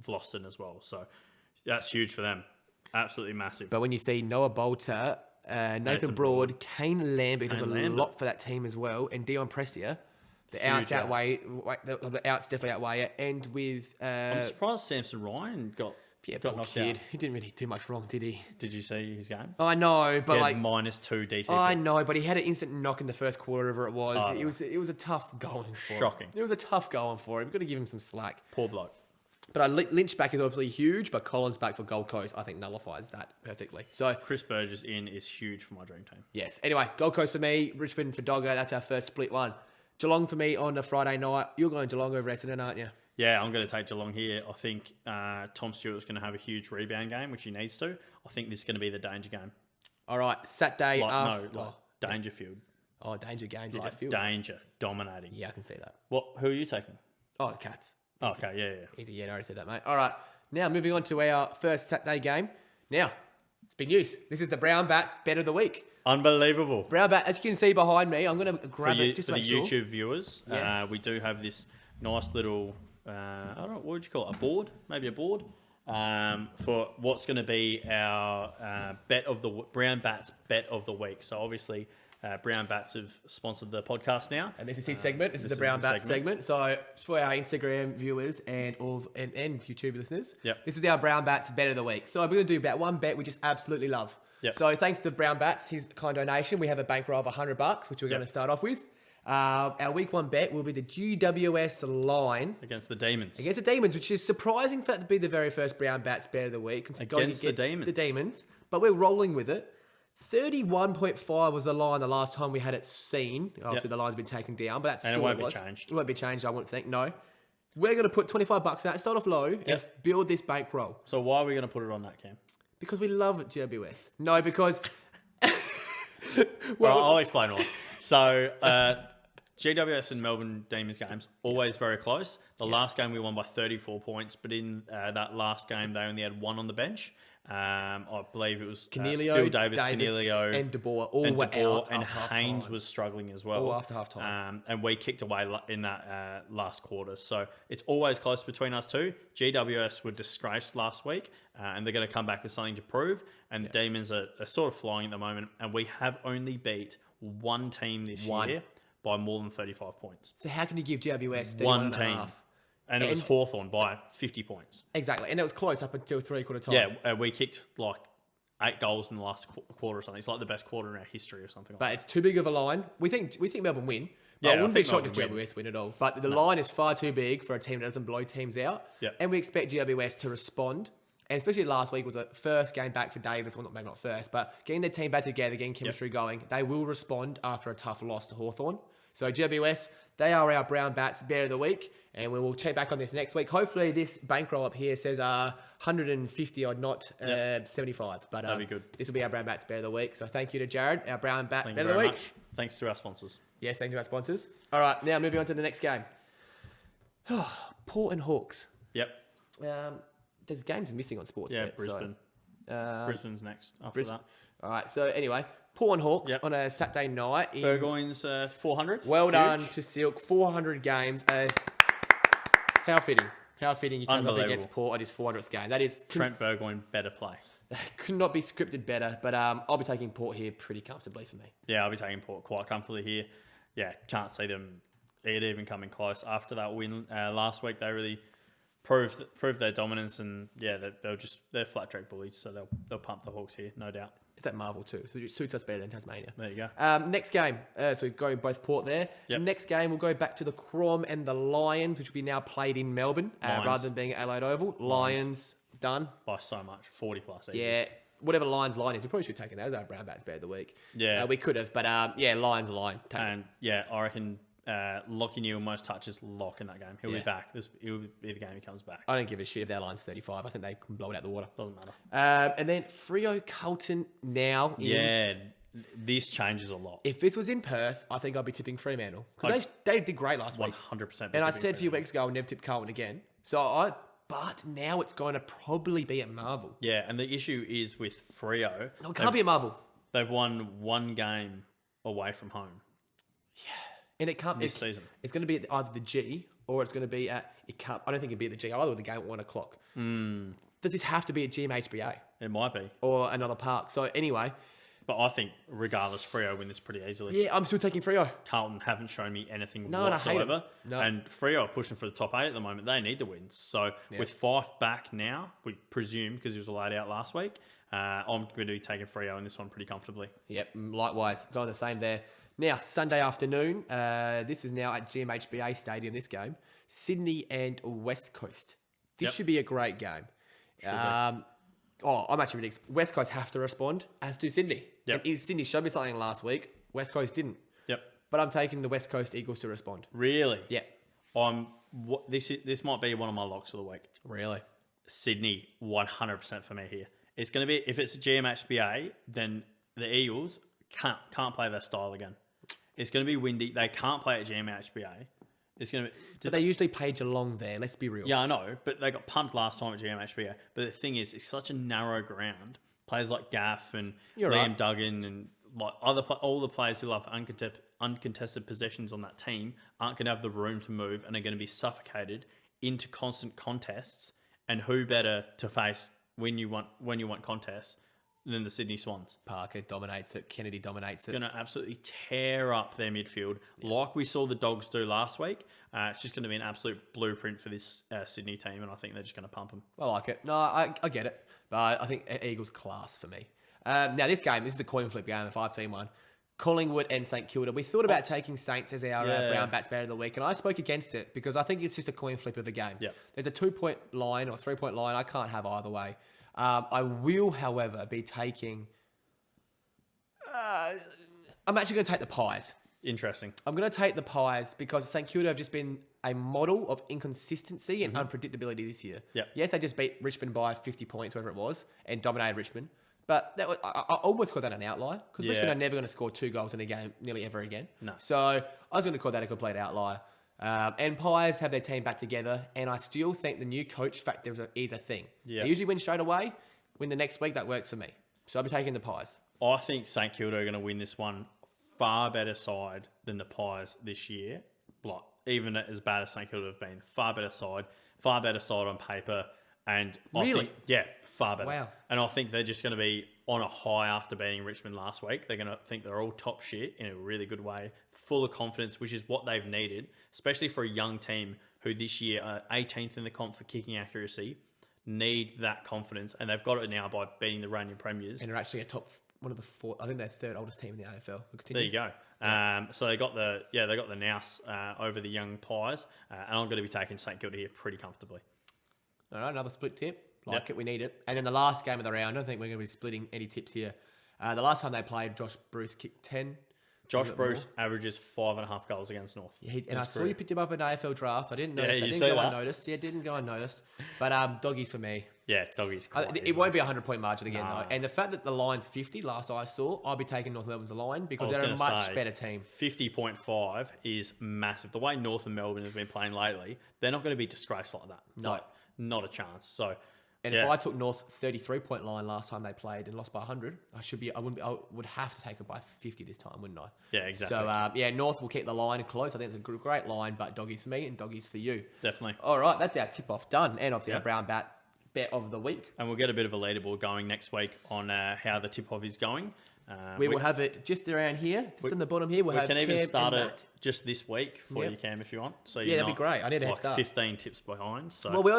Vlosten as well. So that's huge for them. Absolutely massive. But when you see Noah Bolter, Nathan Broad, Kane Lambert does a lot for that team as well, and Dion Prestia, the outs outweigh the outs definitely outweigh it. And with I'm surprised Samson Ryan got knocked out. He didn't really do much wrong, did he? Did you see his game? I know, but he had -2 DT. I know, but he had an instant knock in the first quarter, whatever it was. It was a tough going for him. Shocking. It was a tough going for him. We've got to give him some slack. Poor bloke. But Lynch back is obviously huge, but Collins back for Gold Coast, I think, nullifies that perfectly. So Chris Burgess in is huge for my dream team. Yes. Anyway, Gold Coast for me, Richmond for Doggo. That's our first split one. Geelong for me on a Friday night. You're going Geelong over Essendon, aren't you? Yeah, I'm going to take Geelong here. I think Tom Stewart's going to have a huge rebound game, which he needs to. I think this is going to be the danger game. All right, Saturday. Dangerfield. Oh, danger game. Danger, dominating. Yeah, I can see that. Who are you taking? Oh, the Cats. Oh, okay, yeah. Easy, yeah, I already said that, mate. All right, now moving on to our first Saturday game. Now, it's big news. This is the Brown Bats Bet of the Week. Unbelievable. Brown Bat, as you can see behind me, I'm going to grab it just to make sure. For the YouTube viewers, we do have this nice little, I don't know, what would you call it? A board? Maybe a board? For what's going to be our Brown Bats Bet of the Week. So obviously, Brown Bats have sponsored the podcast now. And this is his segment. This is the Brown Bats segment. So for our Instagram viewers and YouTube listeners, this is our Brown Bats Bet of the Week. So we're going to do about one bet we just absolutely love. Yep. So thanks to Brown Bats, his kind donation, we have a bankroll of $100, which we're going to start off with. Our week one bet will be the GWS line against the Demons. Against the Demons, which is surprising for that to be the very first Brown Bats Bet of the week. Against the Demons. But we're rolling with it. 31.5 was the line the last time we had it seen. Obviously, the line's been taken down, but that's still it won't be changed. It won't be changed, I wouldn't think. No. We're going to put $25 out, start off low, and build this bankroll. So why are we going to put it on that, Cam? Because we love GWS. No, because... I'll explain why. So, GWS and Melbourne Demons games, always very close. The last game we won by 34 points, but in that last game, they only had one on the bench. I believe it was Phil Davis, Canelio, and De Boer all were out and after Haynes half-time. was struggling as well. All after half-time. And we kicked away in that last quarter. So it's always close between us two. GWS were disgraced last week, and they're going to come back with something to prove. And the Demons are sort of flying at the moment, and we have only beat one team this year by more than 35 points. So how can you give GWS one team? And it was Hawthorn by 50 points. Exactly. And it was close up until three-quarter time. Yeah, we kicked like 8 goals in the last quarter or something. It's like the best quarter in our history or something. But it's too big of a line. We think Melbourne win. But I wouldn't be shocked if GWS win at all. But the line is far too big for a team that doesn't blow teams out. Yep. And we expect GWS to respond. And especially last week was a first game back for Davis. Well, maybe not first, but getting their team back together, getting chemistry going. They will respond after a tough loss to Hawthorn. So GWS, they are our Brown Bats Bet of the Week. And we will check back on this next week. Hopefully this bankroll up here says 150 odd, not 75. But that'd be good. This will be our Brown Bats Bet of the Week. So thank you to Jared, our Brown Bet of the Week. Much. Thanks to our sponsors. Yes, thank you to our sponsors. All right, now moving on to the next game. Port and Hawks. Yep. There's games missing on sports. Yeah, Bet, Brisbane. So, Brisbane's next after that. All right, so anyway, Port and Hawks on a Saturday night. Burgoyne's 400. Well done to Silk. 400 games. How fitting. How fitting he comes up against Port at his 400th game. That is... Trent Burgoyne, better play. Could not be scripted better, but I'll be taking Port here pretty comfortably for me. Yeah, I'll be taking Port quite comfortably here. Yeah, can't see them even coming close. After that win last week, they really proved their dominance, and yeah, they're flat track bullies, so they'll pump the Hawks here, no doubt. It's at Marvel too, so it suits us better than Tasmania. There you go. Next game, so we're going both Port there. Yep. Next game, we'll go back to the Crom and the Lions, which will be now played in Melbourne rather than being at Adelaide Oval. Lions done by so much, 40 plus. Easy. Yeah, whatever Lions line is, we probably should have taken that as our Brown Bats Bet of the Week. Yeah, we could have, but Lions line. And yeah, I reckon. Lockie Neal most touches lock in that game. He'll be back. He'll be the game he comes back. I don't give a shit if their line's 35. I think they can blow it out the water. Doesn't matter. And then Freo Carlton now. This changes a lot. If this was in Perth, I think I'd be tipping Fremantle. Because they did great last week. 100%. And I said a few weeks ago I'll never tip Carlton again. But now it's going to probably be at Marvel. Yeah, and the issue is with Freo. No, it can't be at Marvel. They've won one game away from home. Yeah. And it can't this season. It's going to be at either the G or it's going to be at. It can't. I don't think it'd be at the G either with the game at 1 o'clock. Does this have to be at GMHBA It might be. or another park? So anyway, But I think regardless, Freo win this pretty easily. yeah, I'm still taking Freo. Carlton haven't shown me anything No, and I hate 'em. whatsoever. No. And Freo are pushing for the top 8 at the moment. They need the wins. So with Fife back now, we presume, because he was allowed out last week, I'm going to be taking Freo in this one pretty comfortably. Yep, likewise. Going the same there. Now, Sunday afternoon, this is now at GMHBA Stadium, this game. Sydney and West Coast. This should be a great game. I'm actually predicting West Coast have to respond, as do Sydney. Yep. And Sydney showed me something last week. West Coast didn't. Yep. But I'm taking the West Coast Eagles to respond. Really? Yeah. This might be one of my locks of the week. Really? Sydney, 100% for me here. It's going to be, if it's a GMHBA, then the Eagles can't play their style again. It's going to be windy. They can't play at GMHBA. It's going to be... But they usually play Geelong there, let's be real. Yeah, I know, but they got pumped last time at GMHBA. But the thing is, it's such a narrow ground. Players like Gaff and Liam Duggan and like all the players who love uncontested possessions on that team aren't going to have the room to move and are going to be suffocated into constant contests. And who better to face when you want contests than the Sydney Swans? Parker dominates it. Kennedy dominates it. Going to absolutely tear up their midfield like we saw the Dogs do last week. It's just going to be an absolute blueprint for this Sydney team, and I think they're just going to pump them. I like it. No, I get it. But I think Eagles class for me. Now, this is a coin flip game if I've seen one. Collingwood and St Kilda. We thought about taking Saints as our Brown Bats Bear of the Week, and I spoke against it because I think it's just a coin flip of the game. Yep. There's a 2-point line or 3-point line. I can't have either way. I will, however, be taking... I'm actually going to take the Pies. Interesting. I'm going to take the Pies because St Kilda have just been a model of inconsistency and unpredictability this year. Yep. Yes, they just beat Richmond by 50 points, whatever it was, and dominated Richmond. But that was, I almost call that an outlier because Richmond are never going to score 2 goals in a game nearly ever again. No. So I was going to call that a complete outlier. And Pies have their team back together, and I still think the new coach factor is a thing. Yeah. They usually win straight away. Win the next week, that works for me. So I'll be taking the Pies. I think St Kilda are going to win this one. Far better side than the Pies this year. Like, even as bad as St Kilda have been, far better side on paper. And Really? Far better. Wow. And I think they're just going to be on a high after beating Richmond last week. They're going to think they're all top shit in a really good way, full of confidence, which is what they've needed, especially for a young team who this year are 18th in the comp for kicking accuracy, need that confidence. And they've got it now by beating the reigning premiers. And they're actually a top one of the 4. I think they're third oldest team in the AFL. There you go. So they got the nous over the young Pies, and I'm going to be taking St Kilda here pretty comfortably. All right, another split tip. Like it, we need it. And then the last game of the round, I don't think we're going to be splitting any tips here. The last time they played, Josh Bruce kicked 10. Josh Bruce averages 5.5 goals against North. Yeah, and I saw you picked him up in AFL draft. I didn't notice. Yeah, I you didn't see go that? unnoticed. Yeah, didn't go unnoticed. But doggies for me. Yeah, doggies. It won't be a 100-point margin again, though. And the fact that the line's 50, last I saw, I'll be taking North Melbourne's line because they're a much better team. 50.5 is massive. The way North and Melbourne have been playing lately, they're not going to be disgraced like that. No. Like, not a chance. So, and if I took North's 33-point line last time they played and lost by 100, I would have to take it by 50 this time, wouldn't I? Yeah, exactly. So, North will keep the line close. I think it's a great line, but doggies for me and doggies for you. Definitely. All right, that's our tip-off done. And obviously our brown bet of the week. And we'll get a bit of a leaderboard going next week on how the tip-off is going. We will have it just around here, just in the bottom here. We can even start it just this week for you, Cam, if you want. So that'd be great. I need a head start. 15 tips behind. So. Well, we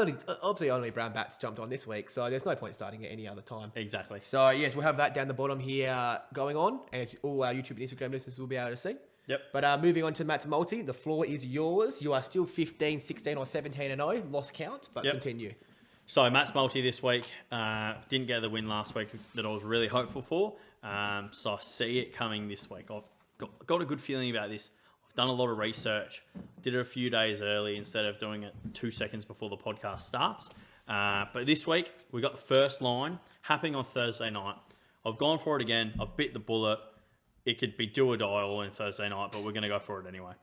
only Brown Bats jumped on this week, so there's no point starting at any other time. Exactly. So yes, we'll have that down the bottom here going on, and it's all our YouTube and Instagram listeners will be able to see. Yep. But moving on to Matt's multi, the floor is yours. You are still 15, 16, or 17-0, lost count, but continue. So Matt's multi this week didn't get the win last week that I was really hopeful for. So I see it coming this week. I've got a good feeling about this. I've done a lot of research. Did it a few days early instead of doing it 2 seconds before the podcast starts. But this week, we got the first line happening on Thursday night. I've gone for it again. I've bit the bullet. It could be do or die all in Thursday night, but we're going to go for it anyway.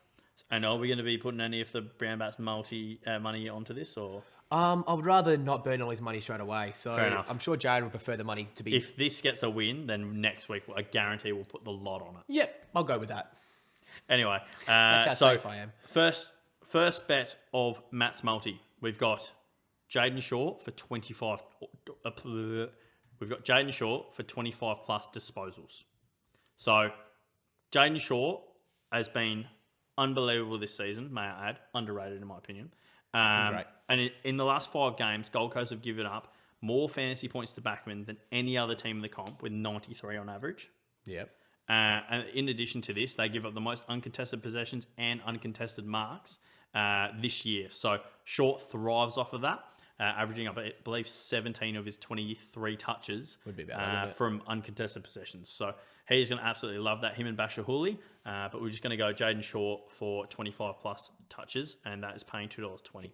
And are we going to be putting any of the Brown Bats multi money onto this, or? I would rather not burn all his money straight away. So Fair enough. I'm sure Jared would prefer the money to be... If this gets a win, then next week, I guarantee we'll put the lot on it. Yep, I'll go with that. Anyway, That's how safe I am. First bet of Matt's multi. We've got Jaden Shaw for 25. We've got Jaden Shaw for 25 plus disposals. So Jaden Shaw has been unbelievable this season, may I add. Underrated in my opinion. Great. And in the last 5 games, Gold Coast have given up more fantasy points to backman than any other team in the comp, with 93 on average. Yep. And in addition to this, they give up the most uncontested possessions and uncontested marks this year. So Short thrives off of that, averaging up, I believe, 17 of his 23 touches Would be better, from uncontested possessions. So he's going to absolutely love that, him and Basher Hooley. But we're just going to go Jaden Shaw for 25 plus touches, and that is paying $2.20.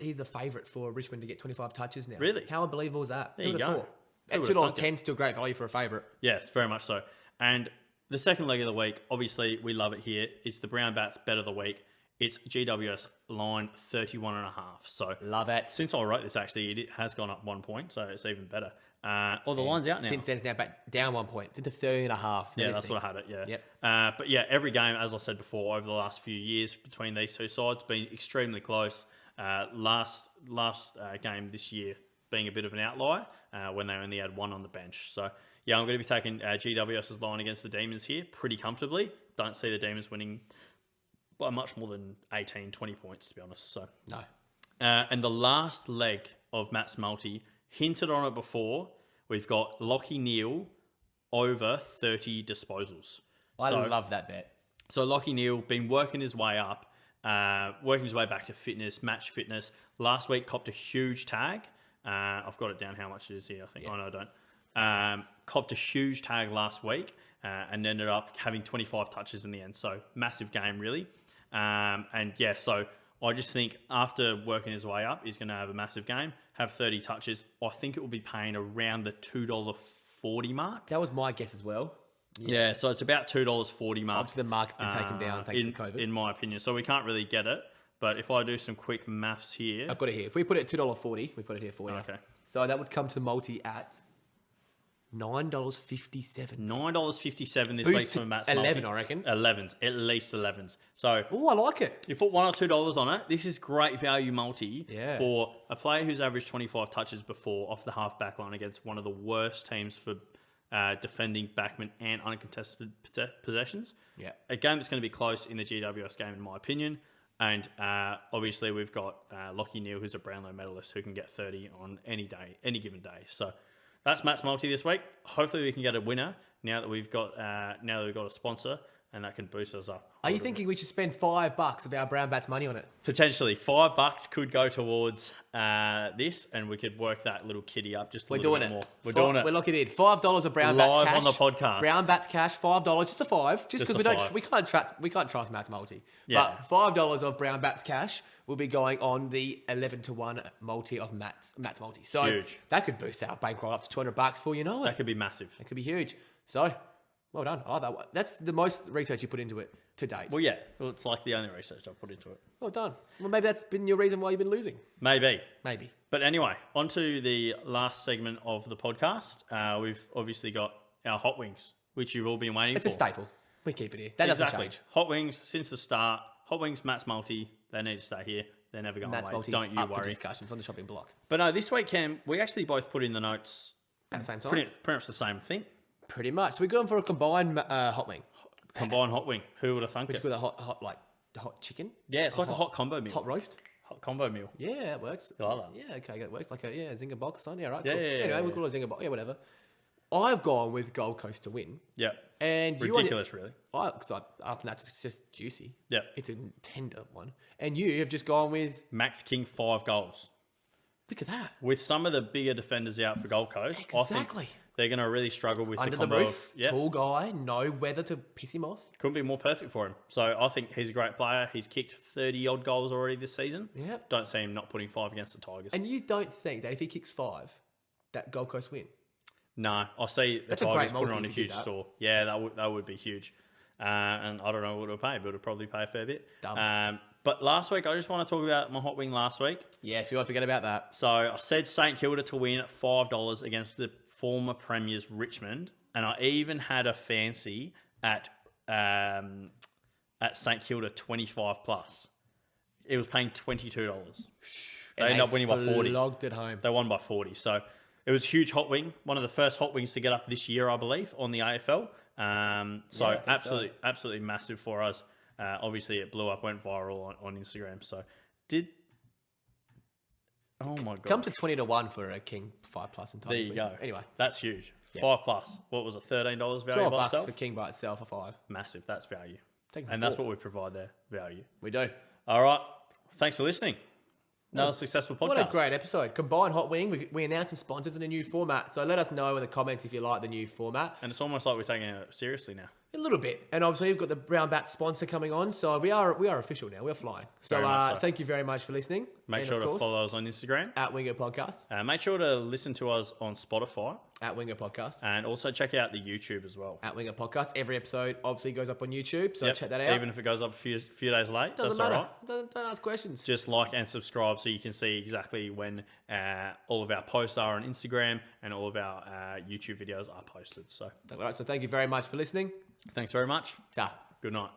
He's the favourite for Richmond to get 25 touches now. Really? How unbelievable is that? There you go. At $2.10, still great value for a favourite. Yes, very much so. And the second leg of the week, obviously, we love it here. It's the Brown Bats Bet of the Week. It's GWS line 31.5. So Love it. since I wrote this, actually, it has gone up 1 point, so it's even better. The line's out now. Since then, it's now back down 1 point. It's into 30.5. Yeah, that's what I had it, yeah. Yep. But yeah, every game, as I said before, over the last few years between these two sides, been extremely close. Last game this year being a bit of an outlier when they only had 1 on the bench. So yeah, I'm going to be taking GWS's line against the Demons here pretty comfortably. Don't see the Demons winning by much more than 18, 20 points, to be honest. So No. and the last leg of Matt's multi, hinted on it before, we've got Lockie Neal over 30 disposals. I love that bet. So Lockie Neal been working his way up, working his way back to fitness, match fitness. Last week copped a huge tag. I've got it down how much it is here, I think. Yeah. Oh, no, I don't. Copped a huge tag last week and ended up having 25 touches in the end. So massive game, really. And yeah, so I just think after working his way up, he's going to have a massive game, have 30 touches. I think it will be paying around the $2.40 mark. That was my guess as well. Yeah, so it's about $2.40 mark. Obviously, the market's been taken down thanks to COVID. In my opinion. So we can't really get it. But if I do some quick maths here. I've got it here. If we put it at $2.40, we've got it here for you. Okay. So that would come to multi at $9.57. $9.57 this Boost week from Matt's 11, multi. I reckon. 11s, at least 11s. So Oh, I like it. you put $1 or $2 on it. This is great value multi Yeah. for a player who's averaged 25 touches before off the half back line against one of the worst teams for defending backman and uncontested possessions. Yeah. A game that's going to be close in the GWS game, in my opinion. And obviously, we've got Lockie Neal, who's a Brownlow medalist, who can get 30 on any day, any given day. So that's Matt's multi this week. Hopefully, we can get a winner now that we've got a sponsor, and that can boost us up. Are you thinking we should spend $5 of our Brown Bats money on it? Potentially, $5 could go towards this, and we could work that little kitty up just a little bit more. We're doing it. We're locking in $5 of Brown Live Bats cash on the podcast. Brown Bats cash, $5, just a 5, just Just because a 5. we can't trust Matt's multi. Yeah. But $5 of Brown Bats cash will be going on the 11-1 multi of Matt's multi. So Huge. that could boost our bankroll up to $200 for you know it. That could be massive. That could be huge. So well done. Oh, that's the most research you put into it to date. Well, yeah. Well, it's like the only research I've put into it. Well done. Well, maybe that's been your reason why you've been losing. Maybe. Maybe. But anyway, on to the last segment of the podcast. We've obviously got our hot wings, which you've all been waiting It's for. a staple. We keep it here. That doesn't change. Hot wings since the start. Hot wings, Matt's multi. They need to stay here. They're never going Matt's away. multi's Don't you up for worry. discussions on the shopping block. But no, this week, Cam, we actually both put in the notes At the same time. pretty much the same thing. Pretty much. So we're going for a combined hot wing. Combined hot wing. Who would have thunk Which it? with a hot chicken. Yeah, it's like a hot combo meal. Hot roast. Hot combo meal. Yeah, it works. You like that? Yeah, okay, it works. Like a zinger box, son. Yeah, right. Yeah, cool. yeah, Anyway, yeah, we'll call it a zinger box. Yeah, whatever. I've gone with Gold Coast to win. Yeah. And Ridiculous, really. After that, it's just juicy. Yeah. It's a tender one. And you have just gone with, Max King 5 goals. look at that. With some of the bigger defenders out for Gold Coast, I think Exactly. they're going to really struggle with Under the the combo. roof, Yeah, tall guy, no weather to piss him off. couldn't be more perfect for him. So I think he's a great player. He's kicked 30 odd goals already this season. Yep. Don't see him not putting 5 against the Tigers. And you don't think that if he kicks 5, that Gold Coast win? No, I see the That's a Tigers great putting on a multi if you huge did that. store. Yeah, that would be huge. And I don't know what it'll pay, but it'll probably pay a fair bit. Dumb. But last week, I just want to talk about my hot wing last week. Yes, we won't forget about that. So I said St Kilda to win at $5 against the former premiers Richmond, and I even had a fancy at at St Kilda 25 plus. It was paying $22. They And ended up winning by 40. Logged it home. They won by 40. So it was a huge hot wing. One of the first hot wings to get up this year, I believe, on the AFL. So Yeah, I think absolutely massive for us. Obviously, it blew up, went viral on Instagram. So oh my god, Come to 20-1 for a King 5+ in time. there you go. Anyway, that's huge. Yeah. 5 plus. What was it? $13 value by $12 itself. for King by itself for 5. Massive. That's value. Take it And for that's 4. what we provide there. Value. We do. All right. Thanks for listening. Another successful podcast. What a great episode. Combined Hot Wing. We announced some sponsors in a new format. So let us know in the comments if you like the new format. And it's almost like we're taking it seriously now. A little bit. And obviously we've got the Brown Bat sponsor coming on. So we are official now. We're flying. So, Very much so. thank you very much for listening. Make And sure of to course, follow us on Instagram. at Winger Podcast. Make sure to listen to us on Spotify. At Winger Podcast. And also check out the YouTube as well. At Winger Podcast. Every episode obviously goes up on YouTube. So Yep. check that out. Even if it goes up a few days late, Doesn't that's matter. all right. Don't ask questions. Just like and subscribe so you can see exactly when all of our posts are on Instagram and all of our YouTube videos are posted. So All right. So thank you very much for listening. thanks very much. Ta. Good night.